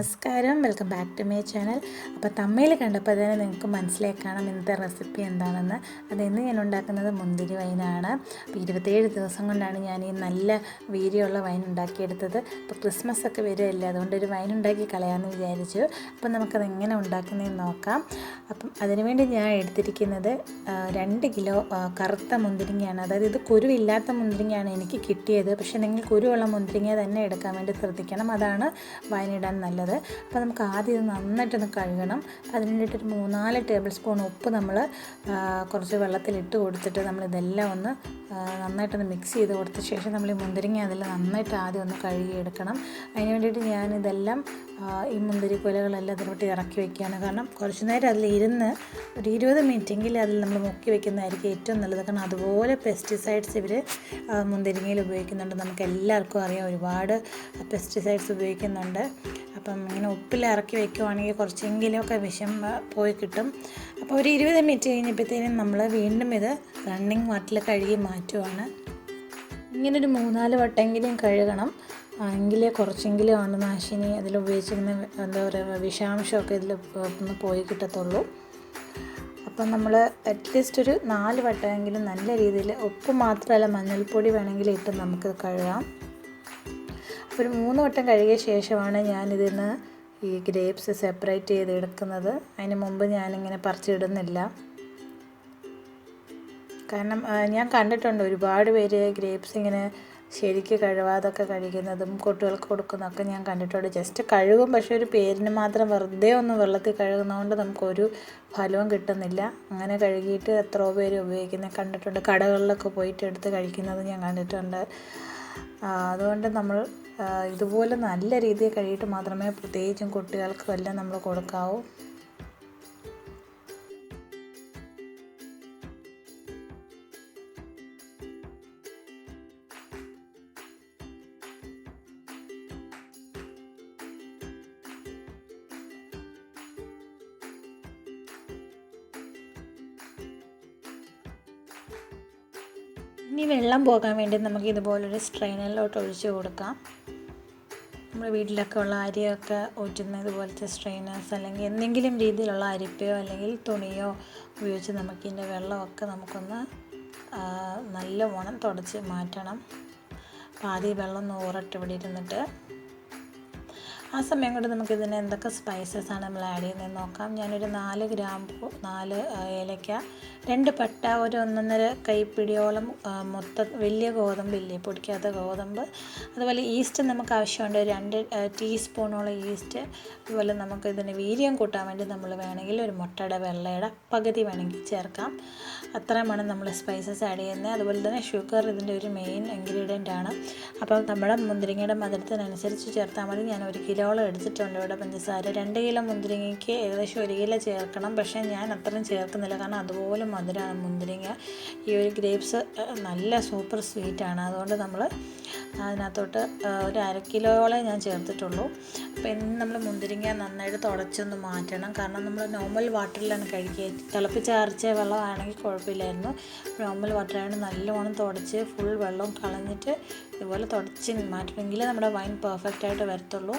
നമസ്കാരം, welcome back to my channel. അപ്പോൾ തമ്മയിൽ കണ്ടപ്പോൾ തന്നെ നിങ്ങൾക്ക് മനസ്സിലായി കാണാം ഇന്നത്തെ റെസിപ്പി എന്താണെന്ന്. ഇന്ന് ഞാൻ ഉണ്ടാക്കുന്നത് മുന്തിരി വൈനാണ്. അപ്പോൾ 27 ദിവസം കൊണ്ടാണ് ഞാൻ ഈ നല്ല വീര്യമുള്ള വൈൻ ഉണ്ടാക്കിയെടുത്തത്. അപ്പോൾ ക്രിസ്മസ് ഒക്കെ വരുമല്ലേ, അതുകൊണ്ട് ഒരു വൈൻ ഉണ്ടാക്കി കളയാമെന്ന് വിചാരിച്ചു. അപ്പോൾ നമുക്കത് എങ്ങനെ ഉണ്ടാക്കുന്നതെന്ന് നോക്കാം. അപ്പം അതിനുവേണ്ടി ഞാൻ എടുത്തിരിക്കുന്നത് 2 കിലോ കറുത്ത മുന്തിരിങ്ങയാണ്. അതായത് ഇത് കുരുവില്ലാത്ത മുന്തിരിങ്ങയാണ് എനിക്ക് കിട്ടിയത്. പക്ഷേ നിങ്ങൾ കുരുവുള്ള മുന്തിരിങ്ങ തന്നെ എടുക്കാൻ വേണ്ടി ശ്രദ്ധിക്കണം, അതാണ് വൈനിടാൻ നല്ലത്. അപ്പോൾ നമുക്ക് ആദ്യം ഇത് നന്നായിട്ടൊന്ന് കഴുകണം. അതിന് വേണ്ടിയിട്ടൊരു 3-4 ടേബിൾ സ്പൂൺ ഉപ്പ് നമ്മൾ കുറച്ച് വെള്ളത്തിലിട്ട് കൊടുത്തിട്ട് നമ്മളിതെല്ലാം ഒന്ന് നന്നായിട്ടൊന്ന് മിക്സ് ചെയ്ത് കൊടുത്ത ശേഷം നമ്മൾ ഈ മുന്തിരിങ്ങ അതിൽ നന്നായിട്ട് ആദ്യം ഒന്ന് കഴുകിയെടുക്കണം. അതിന് വേണ്ടിയിട്ട് ഞാനിതെല്ലാം ഈ മുന്തിരി കുലകളെല്ലാം അതിലോട്ട് ഇറക്കി വയ്ക്കുകയാണ്. കാരണം കുറച്ച് നേരം അതിലിരുന്ന് ഒരു 20 മിനിറ്റെങ്കിലും അതിൽ നമ്മൾ മുക്കി വയ്ക്കുന്നതായിരിക്കും ഏറ്റവും നല്ലത്. കാരണം അതുപോലെ പെസ്റ്റിസൈഡ്സ് ഇവർ മുന്തിരിങ്ങയിൽ ഉപയോഗിക്കുന്നുണ്ട്. നമുക്ക് എല്ലാവർക്കും അറിയാം, ഒരുപാട് പെസ്റ്റിസൈഡ്സ് ഉപയോഗിക്കുന്നുണ്ട്. അപ്പം ഇങ്ങനെ ഉപ്പിൽ ഇറക്കി വയ്ക്കുവാണെങ്കിൽ കുറച്ചെങ്കിലുമൊക്കെ വിഷം പോയി കിട്ടും. അപ്പോൾ ഒരു 20 മിനിറ്റ് കഴിഞ്ഞപ്പോഴത്തേനും നമ്മൾ വീണ്ടും ഇത് റണ്ണിങ് വാട്ടറിൽ കഴുകി മാറ്റുവാണ്. ഇങ്ങനൊരു 3-4 വട്ടമെങ്കിലും കഴുകണം, എങ്കിലേ കുറച്ചെങ്കിലും അണുനാശിനി അതിൽ ഉപയോഗിച്ചിരുന്ന എന്താ പറയുക വിഷാംശമൊക്കെ ഇതിൽ ഒന്ന് പോയി കിട്ടത്തുള്ളൂ. അപ്പം നമ്മൾ അറ്റ്ലീസ്റ്റ് ഒരു 4 വട്ടമെങ്കിലും നല്ല രീതിയിൽ, ഉപ്പ് മാത്രമല്ല മഞ്ഞൾപ്പൊടി വേണമെങ്കിൽ ഇട്ട് നമുക്ക് കഴുകാം. അപ്പോൾ ഒരു 3 വട്ടം കഴുകിയ ശേഷമാണ് ഞാനിതിന് ഈ ഗ്രേപ്സ് സെപ്പറേറ്റ് ചെയ്ത് എടുക്കുന്നത്. അതിന് മുമ്പ് ഞാനിങ്ങനെ പറിച്ചിടുന്നില്ല. കാരണം ഞാൻ കണ്ടിട്ടുണ്ട് ഒരുപാട് പേര് ഗ്രേപ്സ് ഇങ്ങനെ ശരിക്ക് കഴുകാതൊക്കെ കഴിക്കുന്നതും കുട്ടികൾക്ക് കൊടുക്കുന്നതൊക്കെ ഞാൻ കണ്ടിട്ടുണ്ട്. ജസ്റ്റ് കഴുകും, പക്ഷേ ഒരു പേരിന് മാത്രം വെറുതെ ഒന്ന് വെള്ളത്തിൽ കഴുകുന്നതുകൊണ്ട് നമുക്കൊരു ഫലവും കിട്ടുന്നില്ല. അങ്ങനെ കഴുകിയിട്ട് എത്രയോ പേര് ഉപയോഗിക്കുന്നത് കണ്ടിട്ടുണ്ട്. കടകളിലൊക്കെ പോയിട്ട് എടുത്ത് കഴിക്കുന്നത് ഞാൻ കണ്ടിട്ടുണ്ട്. അതുകൊണ്ട് നമ്മൾ ഇതുപോലെ നല്ല രീതിയിൽ കഴുകിയിട്ട് മാത്രമേ പ്രത്യേകിച്ചും കുട്ടികൾക്കും എല്ലാം നമ്മൾ കൊടുക്കാവൂ. ഇനി വെള്ളം പോകാൻ വേണ്ടി നമുക്ക് ഇതുപോലൊരു സ്ട്രെയിനറിലോട്ട് ഒഴിച്ച് കൊടുക്കാം. നമ്മുടെ വീട്ടിലൊക്കെ ഉള്ള അരിയൊക്കെ ഊറ്റുന്ന ഇതുപോലത്തെ സ്ട്രെയിനേഴ്സ്, അല്ലെങ്കിൽ എന്തെങ്കിലും രീതിയിലുള്ള അരിപ്പയോ അല്ലെങ്കിൽ തുണിയോ ഉപയോഗിച്ച് നമുക്കിതിൻ്റെ വെള്ളമൊക്കെ നമുക്കൊന്ന് നല്ലവണ്ണം തുടച്ച് മാറ്റണം. അപ്പോൾ ആദ്യം വെള്ളം ഒന്ന് ഊറട്ട് ഇവിടെ ഇരുന്നിട്ട് ആ സമയം കൊണ്ട് നമുക്കിതിന് എന്തൊക്കെ സ്പൈസസാണ് നമ്മൾ ആഡ് ചെയ്യുന്നതെന്ന് നോക്കാം. ഞാനൊരു 4 ഗ്രാമ്പൂ, 4 ഏലക്ക, 2 പട്ട, ഒരു 1.5 കൈപ്പിടിയോളം വലിയ ഗോതമ്പില്ലേ, പൊടിക്കാത്ത ഗോതമ്പ്, അതുപോലെ ഈസ്റ്റ് നമുക്ക് ആവശ്യമുണ്ട്, 2 ടീസ്പൂണോളം ഈസ്റ്റ്. അതുപോലെ നമുക്ക് ഇതിന് വീര്യം കൂട്ടാൻ വേണ്ടി നമ്മൾ വേണമെങ്കിൽ ഒരു മുട്ടയുടെ വെള്ളയുടെ പകുതി വേണമെങ്കിൽ ചേർക്കാം. അത്രയുമാണ് നമ്മൾ സ്പൈസസ് ആഡ് ചെയ്യുന്നത്. അതുപോലെ തന്നെ ഷുഗർ ഇതിൻ്റെ ഒരു മെയിൻ ഇൻഗ്രീഡിയൻ്റ് ആണ്. അപ്പോൾ നമ്മുടെ മുന്തിരിങ്ങയുടെ മധുരത്തിനനുസരിച്ച് ചേർത്താൽ മതി. ഞാൻ 1 കിലോളം എടുത്തിട്ടുണ്ട് ഇവിടെ പഞ്ചസാര. 2 കിലോ മുന്തിരിങ്ങയ്ക്ക് ഏകദേശം 1 കിലോ ചേർക്കണം, പക്ഷേ ഞാൻ അത്രയും ചേർക്കുന്നില്ല. കാരണം അതുപോലെ മധുരമാണ് മുന്തിരിങ്ങ. ഈ ഒരു ഗ്രേപ്സ് നല്ല സൂപ്പർ സ്വീറ്റാണ്. അതുകൊണ്ട് നമ്മൾ അതിനകത്തോട്ട് ഒരു 1/2 കിലോയോളം ഞാൻ ചേർത്തിട്ടുള്ളൂ. അപ്പോൾ ഇന്ന് നമ്മൾ മുന്തിരിങ്ങ നന്നായിട്ട് തുടച്ചൊന്ന് മാറ്റണം. കാരണം നമ്മൾ നോർമൽ വാട്ടറിലാണ് കഴിക്കുക. തിളപ്പിച്ചാറിച്ച വെള്ളമാണെങ്കിൽ കുഴപ്പമില്ലായിരുന്നു. നോർമൽ വാട്ടറാണ് നല്ലവണ്ണം തുടച്ച് ഫുൾ വെള്ളം കളഞ്ഞിട്ട് ഇതുപോലെ തുടച്ച് മാറ്റണമെങ്കിൽ നമ്മുടെ വൈൻ പെർഫെക്റ്റായിട്ട് വരത്തുള്ളൂ.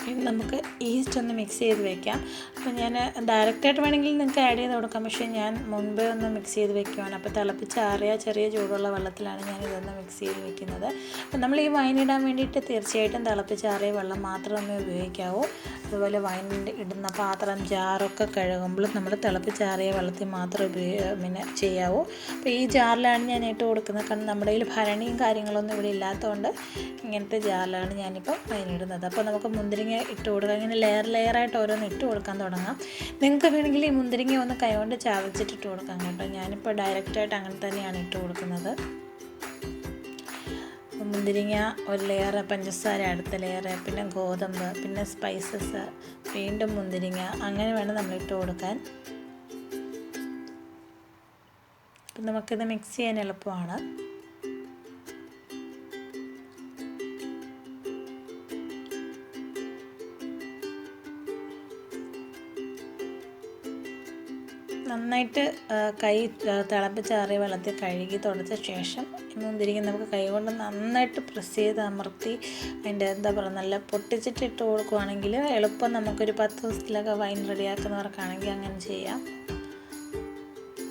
ഇനി നമുക്ക് ഈസ്റ്റ് ഒന്ന് മിക്സ് ചെയ്ത് വയ്ക്കാം. അപ്പോൾ ഞാൻ ഡയറക്റ്റായിട്ട് വേണമെങ്കിൽ നിങ്ങൾക്ക് ആഡ് ചെയ്ത് കൊടുക്കാം, പക്ഷേ ഞാൻ മുൻപേ ഒന്ന് മിക്സ് ചെയ്ത് വെക്കുകയാണ്. അപ്പോൾ തിളപ്പിച്ചാറിയ ചെറിയ ചൂടുള്ള വെള്ളത്തിലാണ് ഞാൻ ഇതൊന്ന് മിക്സ് ചെയ്ത് വെക്കുന്നത്. അപ്പോൾ നമ്മൾ ഈ വൈൻ ഇടാൻ വേണ്ടിയിട്ട് തീർച്ചയായിട്ടും തിളപ്പിച്ചാറിയ വെള്ളം മാത്രമേ ഉപയോഗിക്കാവൂ. അതുപോലെ വൈൻ ഇടുന്ന പാത്രം, ജാറൊക്കെ കഴുകുമ്പോഴും നമ്മൾ തിളപ്പിച്ചാറിയ വെള്ളത്തിൽ മാത്രം പിന്നെ ചെയ്യാവൂ. അപ്പോൾ ഈ ജാറിലാണ് ഞാൻ ഇട്ട് കൊടുക്കുന്നത്. കാരണം നമ്മുടെ കയ്യിൽ ഭരണിയും കാര്യങ്ങളൊന്നും ഇവിടെ ഇല്ലാത്തതുകൊണ്ട് ഇങ്ങനത്തെ ജാറിലാണ് ഞാനിപ്പോൾ വൈൻ ഇടുന്നത്. അപ്പോൾ നമുക്ക് മുന്തിരിങ്ങ ഇട്ട് കൊടുക്കാം. ഇങ്ങനെ ലെയറായിട്ട് ഓരോന്ന് ഇട്ട് കൊടുക്കാൻ തുടങ്ങാം. നിങ്ങൾക്ക് വേണമെങ്കിൽ ഈ മുന്തിരിങ്ങ ഒന്ന് കൈകൊണ്ട് ചതച്ചിട്ടിട്ട് കൊടുക്കാം കേട്ടോ. ഞാനിപ്പോൾ ഡയറക്റ്റായിട്ട് അങ്ങനെ തന്നെയാണ് ഇട്ട് കൊടുക്കുന്നത്. മുന്തിരിങ്ങ ഒരു ലെയർ, പഞ്ചസാര അടുത്ത ലെയർ, പിന്നെ ഗോതമ്പ്, പിന്നെ സ്പൈസസ്, വീണ്ടും മുന്തിരിങ്ങ, അങ്ങനെ വേണം നമ്മൾ ഇട്ട് കൊടുക്കാൻ. അപ്പം നമുക്കിത് മിക്സ് ചെയ്യാൻ എളുപ്പമാണ്. നന്നായിട്ട് കൈ തിളപ്പിച്ചാറിയ വെള്ളത്തിൽ കഴുകി തുടച്ച ശേഷം മുന്തിരിങ്ങ നമുക്ക് കൈ കൊണ്ട് നന്നായിട്ട് പ്രസ് ചെയ്ത് അമർത്തി അതിൻ്റെ എന്താ പറയുക നല്ല പൊട്ടിച്ചിട്ട് ഇട്ട് കൊടുക്കുകയാണെങ്കിൽ എളുപ്പം നമുക്കൊരു 10 ദിവസത്തിലൊക്കെ വൈൻ റെഡിയാക്കുന്നവർക്കാണെങ്കിൽ അങ്ങനെ ചെയ്യാം.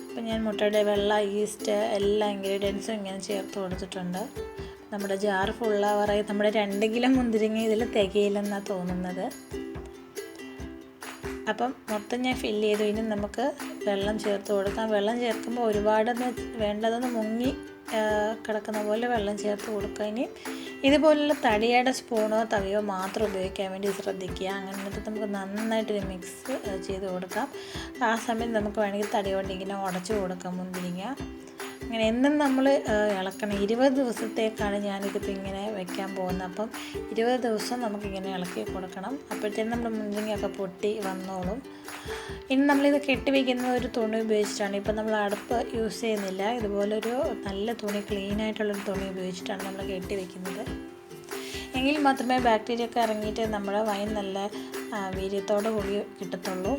അപ്പോൾ ഞാൻ മുട്ടയുടെ വെള്ള, ഈസ്റ്റ് എല്ലാ ഇൻഗ്രീഡിയൻസും ഇങ്ങനെ ചേർത്ത് കൊടുത്തിട്ടുണ്ട്. നമ്മുടെ ജാർ ഫുള്ളാവാറായി. നമ്മുടെ 2 കിലോ മുന്തിരിങ്ങ ഇതിൽ തികയില്ലെന്നാണ് തോന്നുന്നത്. അപ്പം മൊത്തം ഞാൻ ഫില്ല് ചെയ്തു. ഇനി നമുക്ക് വെള്ളം ചേർത്ത് കൊടുക്കാം. വെള്ളം ചേർക്കുമ്പോൾ ഒരുപാടൊന്ന് വേണ്ടതൊന്ന് മുങ്ങി കിടക്കുന്ന പോലെ വെള്ളം ചേർത്ത് കൊടുക്കുക. ഇനി ഇതുപോലുള്ള തടിയുടെ സ്പൂണോ തവിയോ മാത്രം ഉപയോഗിക്കാൻ വേണ്ടി ശ്രദ്ധിക്കുക. അങ്ങനെ നമുക്ക് നന്നായിട്ട് മിക്സ് ചെയ്ത് കൊടുക്കാം. ആ സമയം നമുക്ക് വേണമെങ്കിൽ തടി കൊണ്ട് ഇങ്ങനെ ഉടച്ചു കൊടുക്കാം മുന്തിരിങ്ങ. അങ്ങനെ എന്നും നമ്മൾ ഇളക്കണം. 20 ദിവസത്തേക്കാണ് ഞാനിതിപ്പോൾ ഇങ്ങനെ വയ്ക്കാൻ പോകുന്നത്. അപ്പം 20 ദിവസം നമുക്കിങ്ങനെ ഇളക്കി കൊടുക്കണം. അപ്പോഴത്തേനും നമ്മുടെ മുന്തിരിങ്ങയൊക്കെ പൊട്ടി വന്നോളും. ഇനി നമ്മളിത് കെട്ടി വയ്ക്കുന്നത് ഒരു തുണി ഉപയോഗിച്ചിട്ടാണ്. ഇപ്പം നമ്മൾ അടുപ്പ് യൂസ് ചെയ്യുന്നില്ല. ഇതുപോലൊരു നല്ല തുണി, ക്ലീനായിട്ടുള്ളൊരു തുണി ഉപയോഗിച്ചിട്ടാണ് നമ്മൾ കെട്ടി വയ്ക്കുന്നത്. എങ്കിൽ മാത്രമേ ബാക്ടീരിയ ഒക്കെ ഇറങ്ങിയിട്ട് നമ്മുടെ വൈൻ നല്ല വീര്യത്തോടു കൂടി കിട്ടത്തുള്ളൂ.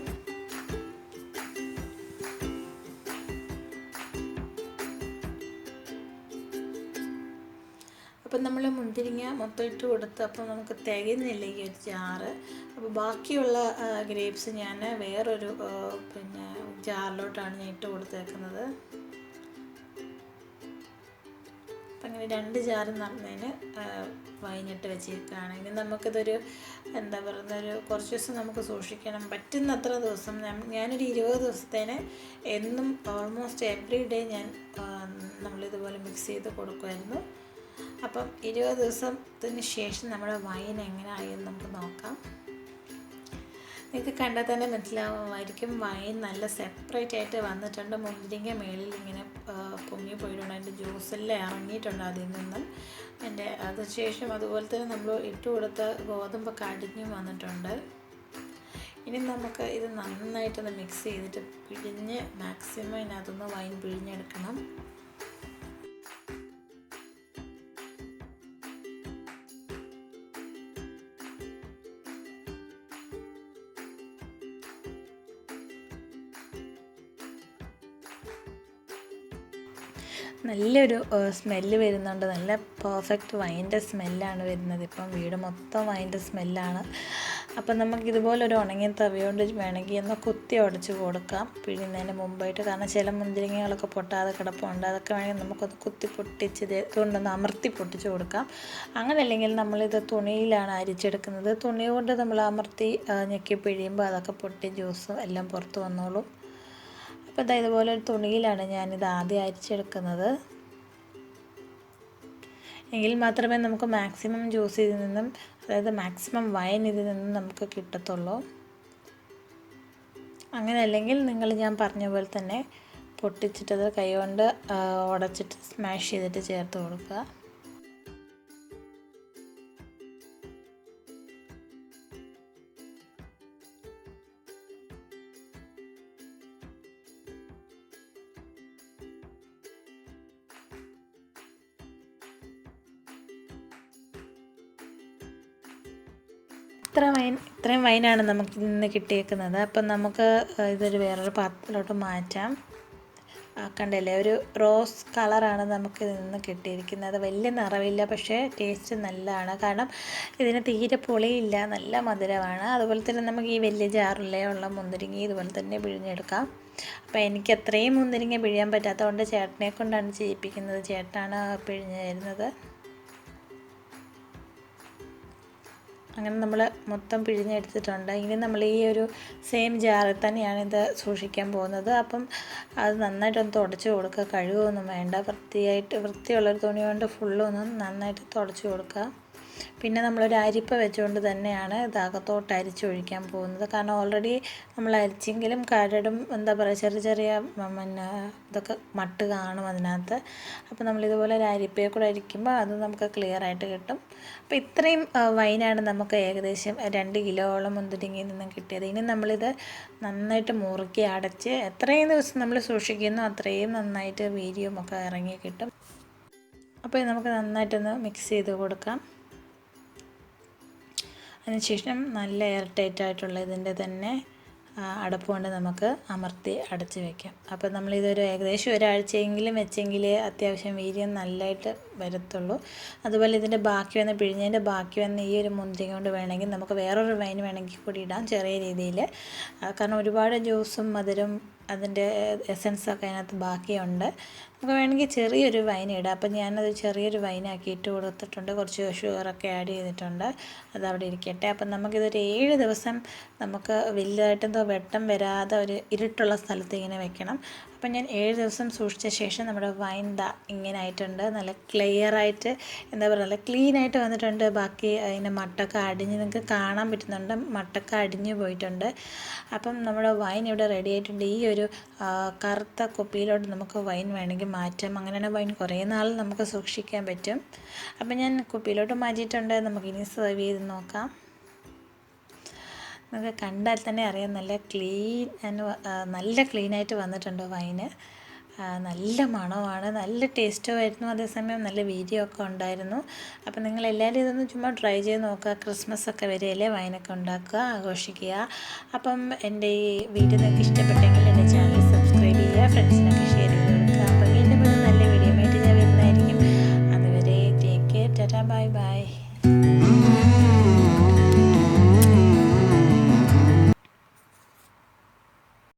അപ്പം നമ്മൾ മുന്തിരിങ്ങ മൊത്തം ഇട്ട് കൊടുത്ത് അപ്പോൾ നമുക്ക് തികയുന്നില്ല ഈ ഒരു ജാറ്. അപ്പോൾ ബാക്കിയുള്ള ഗ്രേപ്സ് ഞാൻ വേറൊരു ജാറിലോട്ടാണ് ഞാൻ ഇട്ട് കൊടുത്തേക്കുന്നത്. അപ്പം അങ്ങനെ 2 ജാറ് നിറഞ്ഞതിന് വൈനിട്ട് വെച്ചേക്കുകയാണെങ്കിൽ നമുക്കിതൊരു എന്താ പറയുന്നൊരു കുറച്ച് ദിവസം നമുക്ക് സൂക്ഷിക്കണം. പറ്റുന്നത്ര ദിവസം ഞാനൊരു 20 ദിവസത്തേന് എന്നും ഓൾമോസ്റ്റ് എവറി ഡേ ഞാൻ നമ്മളിതുപോലെ മിക്സ് ചെയ്ത് കൊടുക്കുമായിരുന്നു. അപ്പം 20 ദിവസത്തിന് ശേഷം നമ്മുടെ വൈൻ എങ്ങനെ ആയെന്ന് നമുക്ക് നോക്കാം. നിങ്ങൾക്ക് കണ്ടാൽ തന്നെ മനസ്സിലാവുമായിരിക്കും വൈൻ നല്ല സെപ്പറേറ്റ് ആയിട്ട് വന്നിട്ടുണ്ട്. മുന്തിരിങ്ങ മേളിൽ ഇങ്ങനെ പൊങ്ങി പോയിട്ടുണ്ട്. അതിൻ്റെ ജ്യൂസെല്ലാം ഇറങ്ങിയിട്ടുണ്ട് അതിൽ നിന്നും. അതിനുശേഷം അതുപോലെ തന്നെ നമ്മൾ ഇട്ട് കൊടുത്ത ഗോതമ്പൊക്കെ അടിഞ്ഞു വന്നിട്ടുണ്ട്. ഇനി നമുക്ക് ഇത് നന്നായിട്ടൊന്ന് മിക്സ് ചെയ്തിട്ട് പിഴിഞ്ഞ് മാക്സിമം ഇതിനകത്തുനിന്ന് വൈൻ പിഴിഞ്ഞെടുക്കണം. നല്ലൊരു സ്മെല്ല് വരുന്നുണ്ട്. നല്ല പെർഫെക്റ്റ് വൈൻ്റെ സ്മെല്ലാണ് വരുന്നത്. ഇപ്പം വീട് മൊത്തം വൈൻ്റെ സ്മെല്ലാണ്. അപ്പം നമുക്കിതുപോലൊരു ഉണങ്ങിയ തവിയോണ്ട് വേണമെങ്കിൽ ഒന്ന് കുത്തി ഉടച്ച് കൊടുക്കാം പിഴിയുന്നതിന് മുമ്പായിട്ട്. കാരണം ചില മുന്തിരിങ്ങകളൊക്കെ പൊട്ടാതെ കിടപ്പുണ്ട്. അതൊക്കെ വേണമെങ്കിൽ നമുക്കൊന്ന് കുത്തി പൊട്ടിച്ച് ഇതുകൊണ്ടൊന്ന് അമർത്തി പൊട്ടിച്ച് കൊടുക്കാം. അങ്ങനെ അല്ലെങ്കിൽ നമ്മളിത് തുണിയിലാണ് അരിച്ചെടുക്കുന്നത്. തുണി കൊണ്ട് നമ്മൾ അമർത്തി ഞെക്കി പിഴിയുമ്പോൾ അതൊക്കെ പൊട്ടി ജ്യൂസും എല്ലാം പുറത്ത് വന്നോളും. അപ്പോൾ ഇതുപോലെ ഒരു തുണിയിലാണ് ഞാനിത് ആദ്യം അരിച്ചെടുക്കുന്നത്. എങ്കിൽ മാത്രമേ നമുക്ക് മാക്സിമം ജ്യൂസ് ഇതിൽ നിന്നും, അതായത് മാക്സിമം വൈൻ ഇതിൽ നിന്നും നമുക്ക് കിട്ടത്തുള്ളൂ. അങ്ങനെ അല്ലെങ്കിൽ ഞാൻ പറഞ്ഞ പോലെ തന്നെ പൊട്ടിച്ചിട്ടത് കൈകൊണ്ട് ഉടച്ചിട്ട് സ്മാഷ് ചെയ്തിട്ട് ചേർത്ത് കൊടുക്കുക. ഇത്രയും വൈനാണ് നമുക്ക് ഇന്ന് കിട്ടിയേക്കുന്നത്. അപ്പം നമുക്ക് ഇതൊരു വേറൊരു പാത്രത്തിലോട്ട് മാറ്റാം. കണ്ടില്ലേ, ഒരു റോസ് കളറാണ് നമുക്ക് ഇതിൽ നിന്ന് കിട്ടിയിരിക്കുന്നത്. വലിയ നിറവില്ല, പക്ഷേ ടേസ്റ്റ് നല്ലതാണ്. കാരണം ഇതിന് തീരെ പുളിയില്ല, നല്ല മധുരമാണ്. അതുപോലെ തന്നെ നമുക്ക് ഈ വലിയ ജാറിലേ ഉള്ള മുന്തിരിങ്ങ ഇതുപോലെ തന്നെ പിഴിഞ്ഞെടുക്കാം. അപ്പോൾ എനിക്ക് അത്രയും മുന്തിരിങ്ങ പിഴിയാൻ പറ്റാത്തതുകൊണ്ട് ചേട്ടനെ കൊണ്ടാണ് ചെയ്യിപ്പിക്കുന്നത്. ചേട്ടനാണ് പിഴിഞ്ഞ് തരുന്നത്. അങ്ങനെ നമ്മൾ മൊത്തം പിഴിഞ്ഞെടുത്തിട്ടുണ്ട്. ഇനി നമ്മൾ ഈ ഒരു സെയിം ജാറിൽ തന്നെയാണ് ഇത് സൂക്ഷിക്കാൻ പോകുന്നത്. അപ്പം അത് നന്നായിട്ടൊന്ന് തുടച്ച് കൊടുക്കുക. കഴുകുകയൊന്നും വേണ്ട. വൃത്തിയുള്ളൊരു തുണി കൊണ്ട് ഫുള്ളൊന്ന് നന്നായിട്ട് തുടച്ച് കൊടുക്കുക. പിന്നെ നമ്മളൊരു അരിപ്പ വെച്ചുകൊണ്ട് തന്നെയാണ് ഇതകത്തോട്ട് അരിച്ചൊഴിക്കാൻ പോകുന്നത്. കാരണം ഓൾറെഡി നമ്മൾ അരിച്ചെങ്കിലും കരടും എന്താ പറയുക ചെറിയ ഇതൊക്കെ മട്ട് കാണും അതിനകത്ത്. അപ്പോൾ നമ്മളിതുപോലെ ഒരു അരിപ്പയെ കൂടെ അരിക്കുമ്പോൾ അത് നമുക്ക് ക്ലിയർ ആയിട്ട് കിട്ടും. അപ്പോൾ ഇത്രയും വൈനാണ് നമുക്ക് ഏകദേശം 2 കിലോളം മുന്തിരിങ്ങയിൽ നിന്നും കിട്ടിയത്. ഇനി നമ്മളിത് നന്നായിട്ട് മുറുക്കി അടച്ച് എത്രയും ദിവസം നമ്മൾ സൂക്ഷിക്കുന്നു അത്രയും നന്നായിട്ട് വീര്യവുമൊക്കെ ഇറങ്ങി കിട്ടും. അപ്പോൾ നമുക്ക് നന്നായിട്ടൊന്ന് മിക്സ് ചെയ്ത് കൊടുക്കാം. അതിനുശേഷം നല്ല എയർ ടൈറ്റ് ആയിട്ടുള്ള ഇതിൻ്റെ തന്നെ അടപ്പ് കൊണ്ട് നമുക്ക് അമർത്തി അടച്ച് വയ്ക്കാം. അപ്പോൾ നമ്മളിതൊരു ഏകദേശം ഒരാഴ്ചയെങ്കിലും വെച്ചെങ്കിലേ അത്യാവശ്യം വീര്യം നല്ലതായിട്ട് വരത്തുള്ളൂ. അതുപോലെ ഇതിൻ്റെ ബാക്കി വന്ന പിഴിഞ്ഞതിൻ്റെ ബാക്കി വന്ന ഈ ഒരു മുന്തിരി കൊണ്ട് വേണമെങ്കിൽ നമുക്ക് വേറൊരു വൈൻ വേണമെങ്കിൽ കൂടി ഇടാം ചെറിയ രീതിയിൽ. കാരണം ഒരുപാട് ജ്യൂസും മധുരം അതിൻ്റെ എസൻസൊക്കെ അതിനകത്ത് ബാക്കിയുണ്ട്. നമുക്ക് വേണമെങ്കിൽ ചെറിയൊരു വൈൻ ഇടാം. അപ്പം ഞാനത് ചെറിയൊരു വൈനാക്കി ഇട്ട് കൊടുത്തിട്ടുണ്ട്. കുറച്ച് ഷുഗറൊക്കെ ആഡ് ചെയ്തിട്ടുണ്ട്. അതവിടെ ഇരിക്കട്ടെ. അപ്പം നമുക്കിതൊരു 7 ദിവസം നമുക്ക് വലുതായിട്ടെന്തോ വെട്ടം വരാതെ ഒരു ഇരുട്ടുള്ള സ്ഥലത്ത് ഇങ്ങനെ വെക്കണം. അപ്പം ഞാൻ 7 ദിവസം സൂക്ഷിച്ച ശേഷം നമ്മുടെ വൈൻ ഇങ്ങനെ ആയിട്ടുണ്ട്. നല്ല ക്ലിയറായിട്ട് എന്താ പറയുക, നല്ല ക്ലീനായിട്ട് വന്നിട്ടുണ്ട്. ബാക്കി അതിൻ്റെ മട്ടൊക്കെ അടിഞ്ഞ് നിങ്ങൾക്ക് കാണാൻ പറ്റുന്നുണ്ട്, മട്ടൊക്കെ അടിഞ്ഞു പോയിട്ടുണ്ട്. അപ്പം നമ്മുടെ വൈൻ ഇവിടെ റെഡി ആയിട്ടുണ്ട്. ഈ ഒരു കറുത്ത കുപ്പിയിലോട്ട് നമുക്ക് വൈൻ വേണമെങ്കിൽ മാറ്റാം. അങ്ങനെയാണ് വൈൻ കുറേ നാൾ നമുക്ക് സൂക്ഷിക്കാൻ പറ്റും. അപ്പം ഞാൻ കുപ്പിയിലോട്ട് മാറ്റിയിട്ടുണ്ട്. നമുക്കിനി സെർവ് ചെയ്ത് നോക്കാം. നമുക്ക് കണ്ടാൽ തന്നെ അറിയാം നല്ല ക്ലീനായിട്ട് വന്നിട്ടുണ്ട് വൈന്. നല്ല മണമാണ്, നല്ല ടേസ്റ്റുമായിരുന്നു, അതേസമയം നല്ല വീര്യമൊക്കെ ഉണ്ടായിരുന്നു. അപ്പം നിങ്ങളെല്ലാവരും ഇതൊന്ന് ചുമ്മാ ട്രൈ ചെയ്ത് നോക്കുക. ക്രിസ്മസൊക്കെ വരെയല്ലേ വൈനൊക്കെ ഉണ്ടാക്കുക, ആഘോഷിക്കുക. അപ്പം എൻ്റെ ഈ വീഡിയോ നിങ്ങൾക്ക് ഇഷ്ടപ്പെട്ടെങ്കിൽ എൻ്റെ ചാനൽ സബ്സ്ക്രൈബ് ചെയ്യുക, ഫ്രണ്ട്സിനൊക്കെ ഷെയർ ചെയ്ത് കൊടുക്കുക. അപ്പം വീണ്ടും ഒരു നല്ല വീഡിയോ ആയിട്ട് ഞാൻ വരുന്നതായിരിക്കും. അതുവരെ take care, Tata, bye bye.